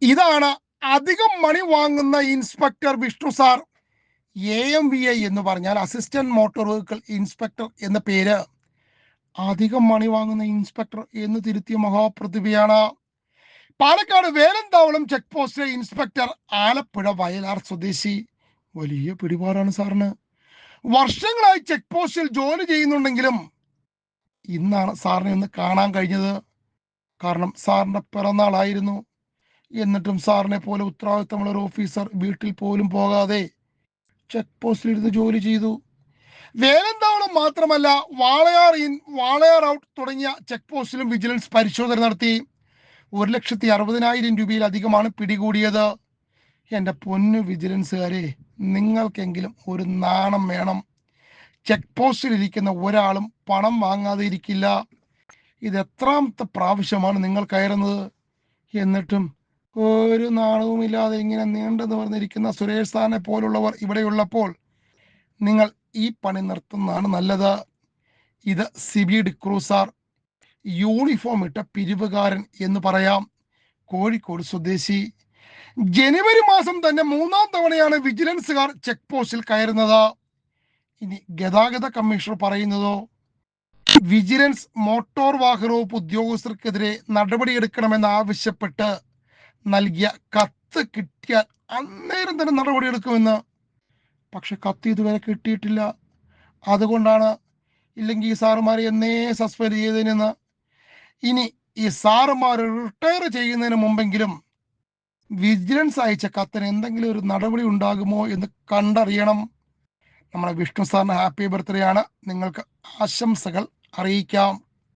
ഇതാണ് അധികം മണി വാങ്ങുന്ന ഇൻസ്പെക്ടർ വിഷ്ണു സാർ. AMVI എന്ന് പറഞ്ഞാൽ അസിസ്റ്റന്റ് മോട്ടോർ വെഹിക്കിൾ ഇൻസ്പെക്ടർ എന്ന പേര്. അധികം മണി വാങ്ങുന്ന ഇൻസ്പെക്ടർ എന്ന് തിരുത്തിയ മഹാപ്രതിഭയാണ്. പാലക്കാട് വേലന്താവളം ചെക്ക് പോസ്റ്റിലെ ഇൻസ്പെക്ടർ, ആലപ്പുഴ വയലാർ സ്വദേശി. വലിയ പിടിപാടാണ് സാറിന്. വർഷങ്ങളായി ചെക്ക് പോസ്റ്റിൽ ജോലി ചെയ്യുന്നുണ്ടെങ്കിലും ഇന്നാണ് സാറിനെ ഒന്ന് കാണാൻ കഴിഞ്ഞത്. കാരണം സാറിന്റെ പിറന്നാളായിരുന്നു. എന്നിട്ടും സാറിനെ പോലെ ഉത്തരവാദിത്തമുള്ള ഒരു ഓഫീസർ വീട്ടിൽ പോലും പോകാതെ ചെക്ക് പോസ്റ്റിൽ ഇരുന്ന് ജോലി ചെയ്തു. വേലന്താവളം മാത്രമല്ല, വാളയാർ ഇൻ, വാളയാർ ഔട്ട് തുടങ്ങിയ ചെക്ക് പോസ്റ്റിലും വിജിലൻസ് പരിശോധന നടത്തി. 1,60,000 രൂപയിലധികമാണ് പിടികൂടിയത്. എൻ്റെ പൊന്നു വിജിലൻസുകാരെ, നിങ്ങൾക്കെങ്കിലും ഒരു നാണം വേണം. ചെക്ക് പോസ്റ്റിൽ ഇരിക്കുന്ന ഒരാളും പണം വാങ്ങാതെ ഇരിക്കില്ല. ഇത് എത്രാമത്തെ പ്രാവശ്യമാണ് നിങ്ങൾ കയറുന്നത്? എന്നിട്ടും ഒരു നാണവുമില്ലാതെ ഇങ്ങനെ നീണ്ടെന്ന് പറഞ്ഞിരിക്കുന്ന സുരേഷ് സാറിനെ പോലുള്ളവർ ഇവിടെയുള്ളപ്പോൾ നിങ്ങൾ ഈ പണി നിർത്തുന്നതാണ് നല്ലത്. ഇത് സിബി ഡിക്രൂസാർ, യൂണിഫോം ഇട്ട പിരിവുകാരൻ എന്ന് പറയാം, കോഴിക്കോട് സ്വദേശി. ജനുവരി മാസം തന്നെ 3-ാം തവണയാണ് വിജിലൻസുകാർ ചെക്ക് പോസ്റ്റിൽ കയറുന്നത്. ഇനി ഗതാഗത കമ്മീഷണർ പറയുന്നതോ, വിജിലൻസ് മോട്ടോർ വാഹന വകുപ്പ് ഉദ്യോഗസ്ഥർക്കെതിരെ നടപടിയെടുക്കണമെന്ന് ആവശ്യപ്പെട്ട് നൽകിയ കത്ത് കിട്ടിയാൽ അന്നേരം തന്നെ നടപടിയെടുക്കുമെന്ന്. പക്ഷെ കത്ത് ഇതുവരെ കിട്ടിയിട്ടില്ല. അതുകൊണ്ടാണ്, ഇല്ലെങ്കിൽ ഈ സാറുമാരെ എന്നേ സസ്പെൻഡ് ചെയ്തതിനെന്ന്. ഇനി ഈ സാറുമാർ റിട്ടയർ ചെയ്യുന്നതിന് മുമ്പെങ്കിലും വിജിലൻസ് അയച്ച കത്തിന് എന്തെങ്കിലും ഒരു നടപടി ഉണ്ടാകുമോ എന്ന് കണ്ടറിയണം. നമ്മുടെ വിഷ്ണു സാറിന് ഹാപ്പി ബർത്ത്ഡേ ആണ്. നിങ്ങൾക്ക് ആശംസകൾ അറിയിക്കാം.